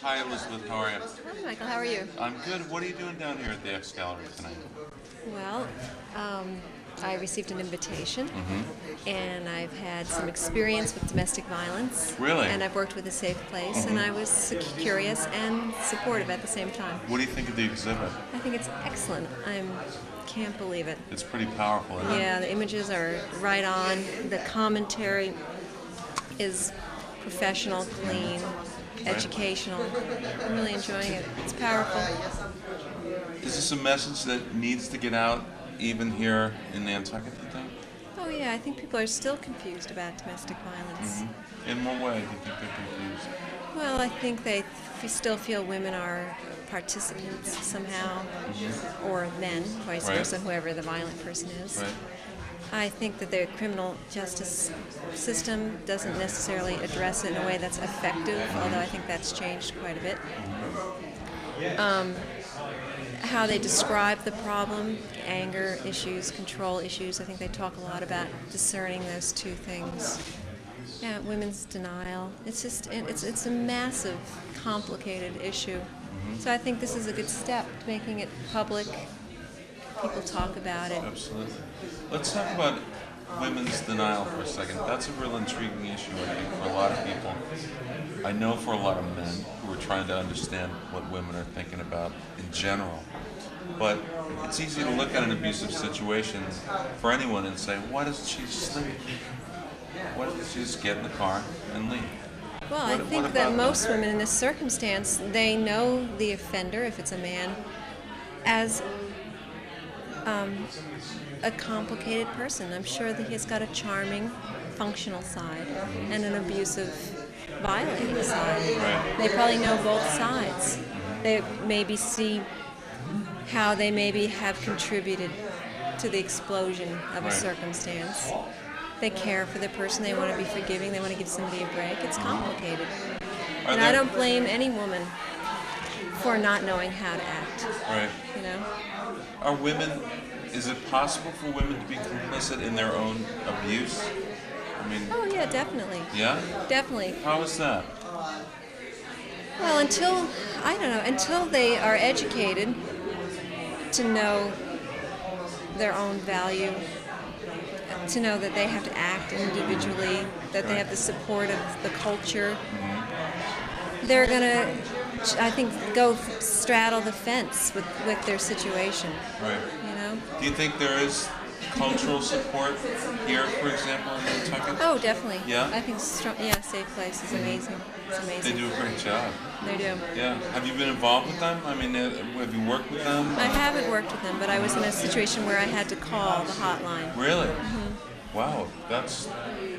Hi, Elizabeth. How are you? Hi, Michael. How are you? I'm good. What are you doing down here at the X Gallery tonight? Well, I received an invitation, Mm-hmm. and I've had some experience with domestic violence. Really? And I've worked with a safe place, and I was curious and supportive at the same time. What do you think of the exhibit? I think it's excellent. I can't believe it. It's pretty powerful, isn't it? Yeah, the images are right on. The commentary is professional, clean, educational. I'm really enjoying it. It's powerful. Is this a message that needs to get out even here in Nantucket, do you think? Oh yeah, I think people are still confused about domestic violence. Mm-hmm. In what way do you think they're confused? Well, I think they still feel women are participants somehow, or men, vice Right. versa, whoever the violent person is. Right. I think that the criminal justice system doesn't necessarily address it in a way that's effective, although I think that's changed quite a bit. How they describe the problem, anger issues, control issues, I think they talk a lot about discerning those two things. Yeah, women's denial. It's just, it's a massive, complicated issue. So I think this is a good step to making it public. People talk about it. Absolutely. Let's talk about women's denial for a second. That's a real intriguing issue, I think, for a lot of people. I know for a lot of men who are trying to understand what women are thinking about in general. But it's easy to look at an abusive situation for anyone and say, why doesn't she just leave? Why doesn't she just get in the car and leave? Well, I think that most women in this circumstance, they know the offender, if it's a man, as a complicated person. I'm sure that he's got a charming, functional side and an abusive, violating side. Right. They probably know both sides. They maybe see how they maybe have contributed to the explosion of a Right. circumstance. They care for the person, they want to be forgiving, they want to give somebody a break. It's complicated. And I don't blame any woman for not knowing how to act. Right. You know? Are women, is it possible for women to be complicit in their own abuse? I mean, Oh yeah, definitely. yeah? Definitely. How is that? Well, until they are educated to know their own value, to know that they have to act individually, that they have the support of the culture, they're going to, I think, go straddle the fence with their situation. Right. You know? Do you think there is cultural support here, for example, in Nantucket? Oh, definitely. Yeah? I think Safe Place is amazing. It's They amazing. do a great job. They do. Yeah. Have you been involved with them? I mean, have you worked with them? I haven't worked with them, but I was in a situation where I had to call the hotline. Really? Wow.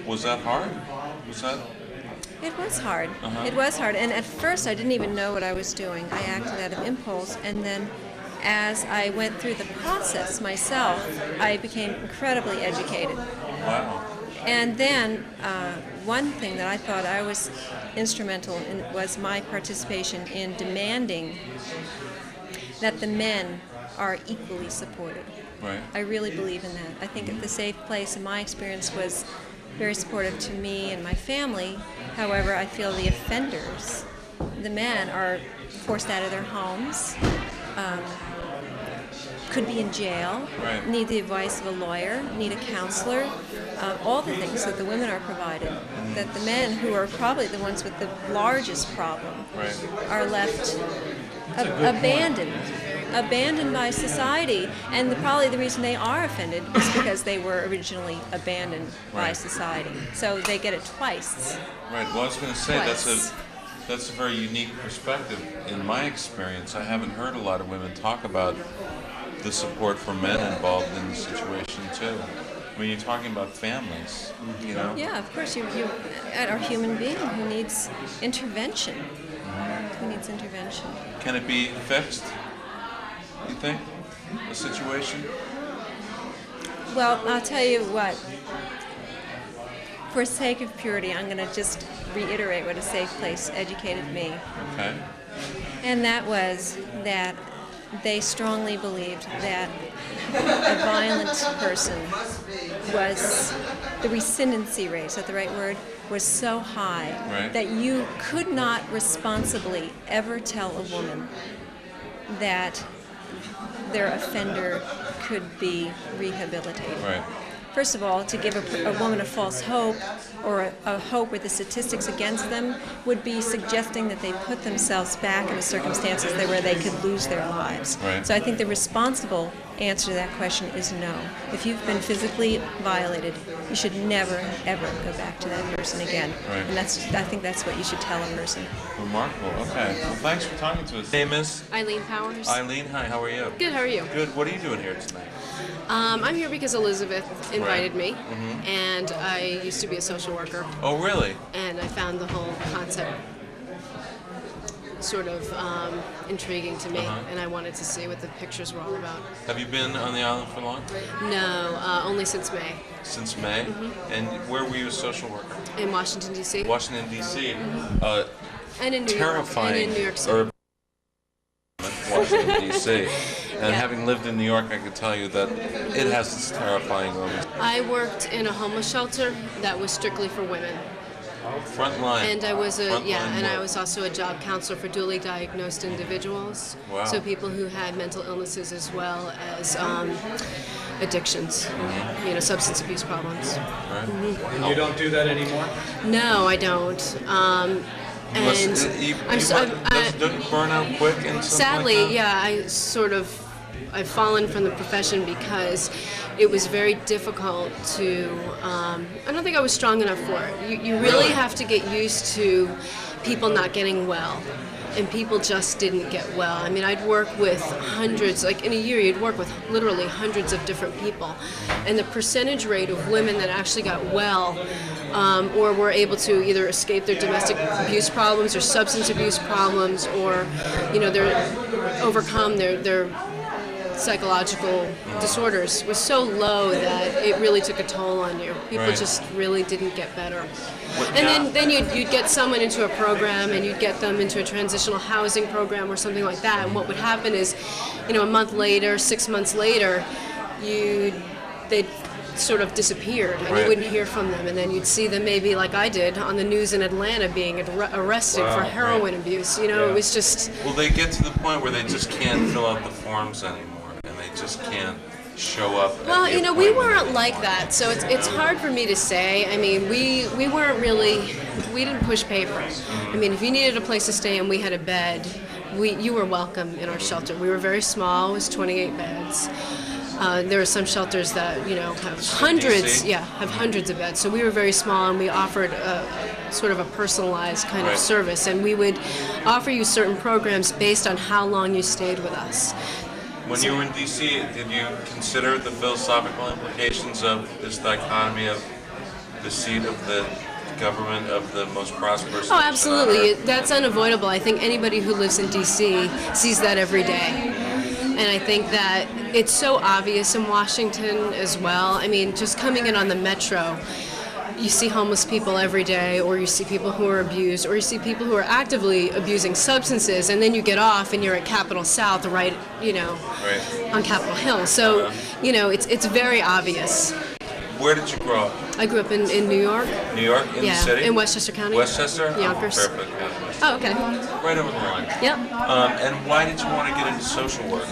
Was that hard? Was that? It was hard. Uh-huh. It was hard. And at first, I didn't even know what I was doing. I acted out of impulse. And then as I went through the process myself, I became incredibly educated. Wow. And then one thing that I thought I was instrumental in was my participation in demanding that the men are equally supported. Right. I really believe in that. I think the Safe Place, in my experience, was very supportive to me and my family. However, I feel the offenders, the men, are forced out of their homes, could be in jail, Right. need the advice of a lawyer, need a counselor, all the things that the women are provided. That the men, who are probably the ones with the largest problem, Right. are left abandoned by society, and probably the reason they are offended is because they were originally abandoned by Right. society. So they get it twice. Right. Well, I was going to say Twice. that's a very unique perspective. In my experience, I haven't heard a lot of women talk about the support for men involved in the situation too. I mean, you're talking about families, you know. Yeah, of course, you are a human being who needs intervention. Who needs intervention? Can it be fixed? You think the situation? Well, I'll tell you what. For sake of purity, I'm going to just reiterate what a safe place educated me. Okay. And that was that they strongly believed that a violent person the rescindency rate, is that the right word, was so high that you could not responsibly ever tell a woman that their offender could be rehabilitated. Right. First of all, to give a woman a false hope or a hope with the statistics against them would be suggesting that they put themselves back in the circumstances where they could lose their lives. Right. So I think the responsible answer to that question is no. If you've been physically violated, you should never, ever go back to that person again. Right. And I think that's what you should tell a person. Remarkable. Okay. Well, thanks for talking to us. Name is? Eileen Powers. Eileen, hi, how are you? Good, how are you? Good. What are you doing here tonight? I'm here because Elizabeth invited me, Mm-hmm. and I used to be a social worker, Oh, really? and I found the whole concept sort of intriguing to me, and I wanted to see what the pictures were all about. Have you been on the island for long? No, only since May, Since May? And where were you a social worker? in Washington, D.C., Washington, D.C. and in New York, Terrifying and in New York City. urban Washington, D.C. And Yeah. having lived in New York, I can tell you that it has its terrifying moments. I worked in a homeless shelter that was strictly for women. Front line. And I was Front line and I work. was also a job counselor for dually diagnosed individuals. Wow. So people who had mental illnesses as well as addictions, substance abuse problems. Right. And you don't do that anymore? No, I don't. Don't you burn out quick and something Sadly, like that? yeah, I've fallen from the profession because it was very difficult to, I don't think I was strong enough for it. You really have to get used to people not getting well. And people just didn't get well. I mean, I'd work with hundreds, like in a year, you'd work with literally hundreds of different people. And the percentage rate of women that actually got well or were able to either escape their domestic abuse problems or substance abuse problems or, overcome their psychological disorders was so low that it really took a toll on you. People just really didn't get better. And then you'd get someone into a program and you'd get them into a transitional housing program or something like that. And what would happen is, a month later, 6 months later, they'd sort of disappeared and you wouldn't hear from them. And then you'd see them maybe like I did on the news in Atlanta being arrested for heroin abuse. It was just... Well, they get to the point where they just can't fill out the forms anymore. And they just can't show up. Well, we weren't like that, so it's hard for me to say. I mean, we weren't really, we didn't push paper. I mean, if you needed a place to stay and we had a bed, you were welcome in our shelter. We were very small, it was 28 beds. There are some shelters that, have hundreds, have hundreds of beds. So we were very small and we offered sort of a personalized kind of service. And we would offer you certain programs based on how long you stayed with us. When you were in D.C., did you consider the philosophical implications of this dichotomy of the seat of the government of the most prosperous? Oh, absolutely. That's unavoidable. I think anybody who lives in D.C. sees that every day. And I think that it's so obvious in Washington as well. I mean, just coming in on the metro, you see homeless people every day, or you see people who are abused, or you see people who are actively abusing substances, and then you get off and you're at Capitol South, right, on Capitol Hill. So, it's very obvious. Where did you grow up? I grew up in New York. New York, in the city? In Westchester County. Westchester? Yonkers. Oh, perfect. Yeah, Westchester. Oh, okay. Right over the line. Yep. And why did you want to get into social work?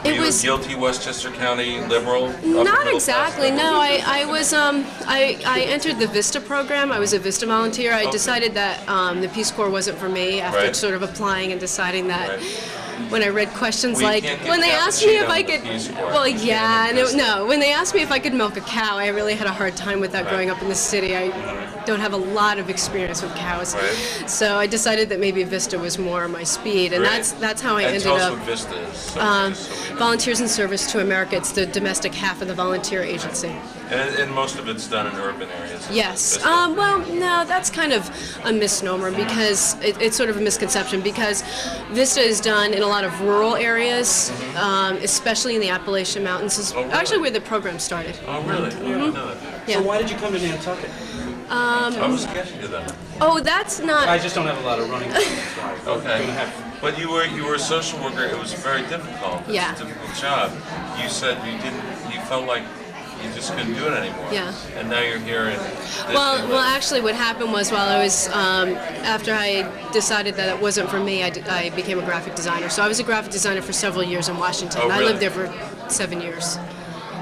Were you a guilty Westchester County liberal? Not exactly. No, I was. I entered the VISTA program. I was a VISTA volunteer. I decided that the Peace Corps wasn't for me after sort of applying and deciding that. When I read questions when they asked me if I could, when they asked me if I could milk a cow, I really had a hard time with that growing up in the city. I don't have a lot of experience with cows, so I decided that maybe Vista was more my speed, and that's how I ended up. What Vista is. Volunteers in Service to America. It's the domestic half of the volunteer agency. And most of it's done in urban areas. Yes. Well, no, that's kind of a misnomer because it's sort of a misconception because Vista is done in a lot of rural areas, especially in the Appalachian Mountains. Actually where the program started. Oh, really? Mm-hmm. So why did you come to Nantucket? I was getting to that. Oh, that's not. I just don't have a lot of running. Okay. But you were a social worker. It was very difficult. It was Yeah. a difficult job. You said you felt like you just couldn't do it anymore. Yeah. And now you're here and Well, actually, what happened was while I was after I decided that it wasn't for me, I became a graphic designer. So I was a graphic designer for several years in Washington. Oh, I really? lived there for 7 years,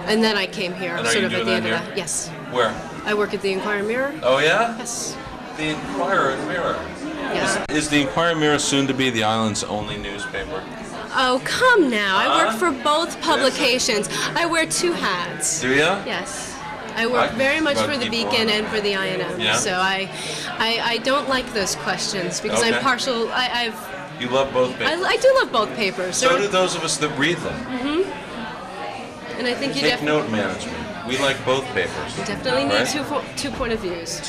and then I came here, And are sort you of at doing the end that of here? that. Yes, Where? I work at the Inquirer Mirror. Oh yeah? Yes. The Inquirer and Mirror. Yeah. Is the Inquirer Mirror soon to be the island's only newspaper? Oh, come now! I work Huh? for both publications. I wear 2 hats. Do ya? Yes. I work very much for the Beacon and for the INM. Yeah. So I don't like those questions because Okay. I'm partial. You love both papers. I do love both papers. So They're- do those of us that read them. and I think you Take note management. We like both papers. definitely need Right? two point of views.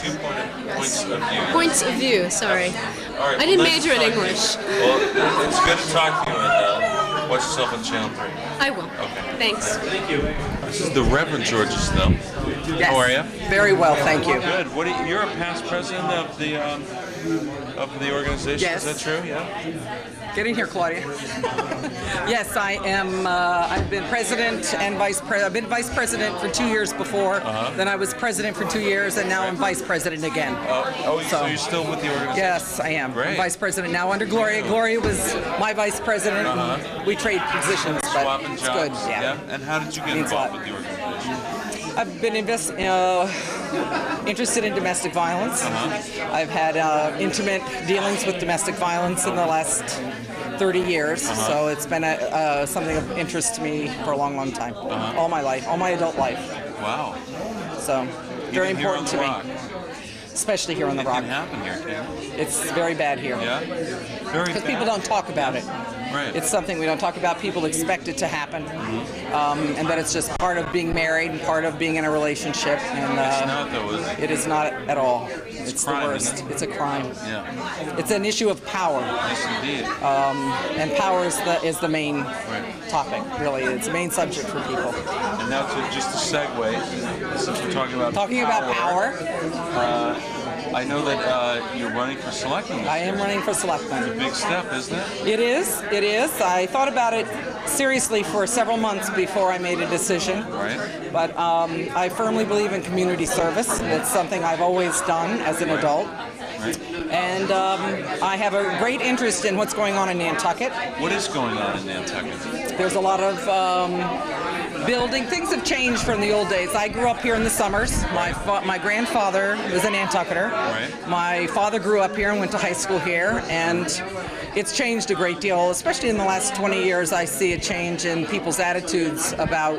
Points of view. Points of view, sorry. All right, I didn't well, nice major in to talk to you. English. Well, it's good to talk to you, and watch yourself on Channel 3. I will. Okay. Thanks. Thank you. This is the Reverend George Snell. Yes. How are you? Very well, thank you. Good. You're a past president of the organization. Yes. Is that true? Yeah. Get in here, Claudia. Yes, I am. I've been president and vice president. I've been vice president for 2 years before. Then I was president for 2 years, and now I'm vice president again. So you're still with the organization? Yes, I am. Great. I'm vice president now under Gloria. Gloria was my vice president. And we trade positions, but Swapping it's jobs. good. Yeah. And how did you get Means a involved lot. with the organization? I've been interested in domestic violence. I've had intimate dealings with domestic violence in the last 30 years, so it's been something of interest to me for a long, long time. All my life, all my adult life. Wow. So very Even here on important the to me, Rock. especially here on the It Rock. can happen here, can't it? It's very bad here. Yeah. Very Because bad. people don't talk about it. Right. It's something we don't talk about. People expect it to happen, and that it's just part of being married and part of being in a relationship. And It's not though, is it? it is not at all. It's the crime, worst. isn't it? It's a crime. Yeah. It's an issue of power, Yes, indeed. and power is the main topic. Really, it's the main subject for people. And now just to segue, since we're talking about Power. I know that you're running for selectman. this I am year. running for selectman. Big step, isn't it? It is. It is. I thought about it seriously for several months before I made a decision. Right. But I firmly believe in community service. It's something I've always done as an adult. Right. And I have a great interest in what's going on in Nantucket. What is going on in Nantucket? There's a lot of building. Things have changed from the old days. I grew up here in the summers. My grandfather was a Nantucketer. Right. My father grew up here and went to high school here, and it's changed a great deal, especially in the last 20 years. I see a change in people's attitudes about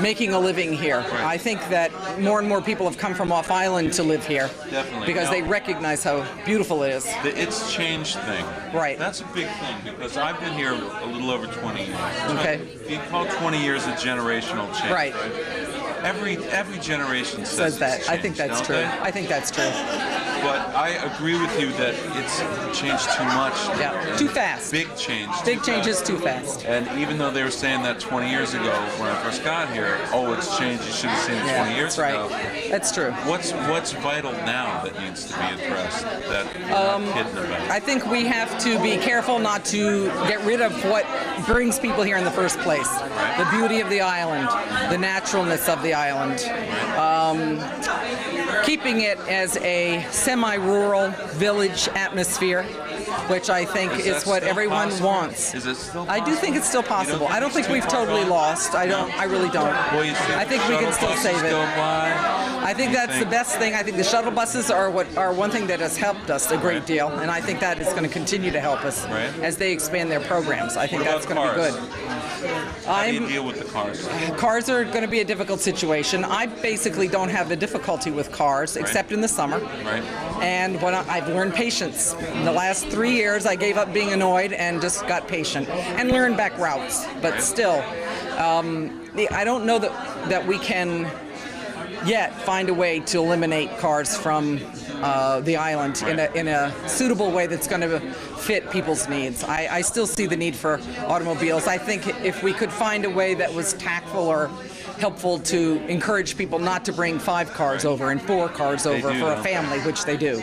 making a living here. Right. I think that more and more people have come from off island to live here. Definitely. Because they recognize how beautiful it is. The it's changed thing. Right. That's a big thing because I've been here a little over 20 years. Okay. You call 20 years a generational change, Right. Every generation Says that. it's I think changed, that's don't true. they? I think that's true. But I agree with you that it's changed too much. Yeah. Too fast. Big change. Big too changes fast. too fast. And even though they were saying that 20 years ago when I first got here, oh, it's changed. You should have seen it 20 years that's right. ago. That's true. What's vital now that needs to be addressed that you're not kidding about? I think we have to be careful not to get rid of what brings people here in the first place. Right. The beauty of the island, the naturalness of the island. Keeping it as a semi-rural village atmosphere, which I think Is is that what still everyone possible? wants. Is it still I do think it's still possible. I don't think it's we've too far totally gone? lost. I really don't. Well, you see I think the we can shuttle still save buses it. go by. I think that's the best thing. I think the shuttle buses are one thing that has helped us a great deal, and I think that is going to continue to help us Right. as they expand their programs. I think What that's about going to be cars? good. How do you deal with the cars? Cars are going to be a difficult situation. I basically don't have the difficulty with cars, except in the summer. Right. And when I've learned patience. In the last 3 years, I gave up being annoyed and just got patient and learned back routes. But Right. still, I don't know that we can yet find a way to eliminate cars from the island in a suitable way that's going to fit people's needs. I still see the need for automobiles. I think if we could find a way that was tactful or helpful to encourage people not to bring 5 cars over and 4 cars over do, for a don't family, which they do.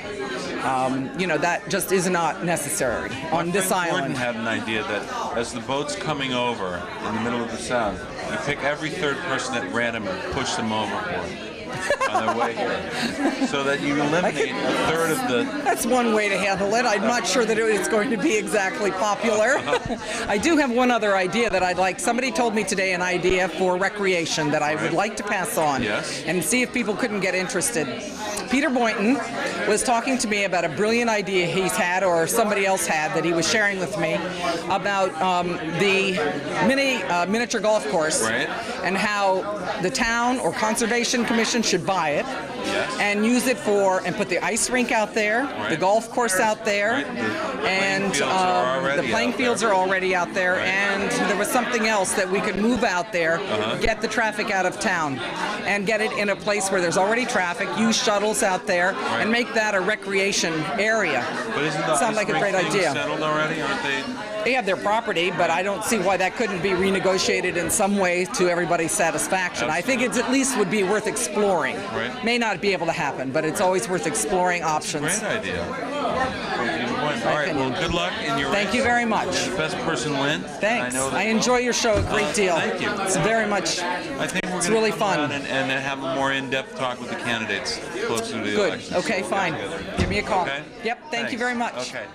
That just is not necessary on this My friend island. Gordon had an idea that as the boat's coming over in the middle of the sound, you pick every third person at random and push them overboard on their way here, so that you eliminate a third of the. That's one way to handle it. I'm not sure that it's going to be exactly popular. I do have one other idea that I'd like. Somebody told me today an idea for recreation that I would like to pass on Yes. and see if people couldn't get interested. Peter Boynton was talking to me about a brilliant idea he's had, or somebody else had, that he was sharing with me about the miniature golf course, Right. and how the town or conservation commission should buy it Yes. and use it and put the ice rink out there, the Right. golf course out there, Right. The and playing fields are already the playing out fields there. are already out there, Right. and there was something else that we could move out there, get the traffic out of town, and get it in a place where there's already traffic, use shuttles out there, and make that a recreation area. But isn't the Sounds ice like a rink great thing idea. settled already? Aren't they? They have their property, but I don't see why that couldn't be renegotiated in some way to everybody's satisfaction. I think it's at least would be worth exploring. Right. May not be able to happen, but it's always worth exploring options. Great idea. All right. Well, good luck in your Thank race. you very much. The best person wins. Thanks. I know that. I enjoy your show a great deal. Thank you. It's very much. I think we're It's going to really come fun. down and have a more in-depth talk with the candidates closer to the Good. election. Okay, fine. Give me a call. Okay? Yep. Thank you Thanks. very much. Okay.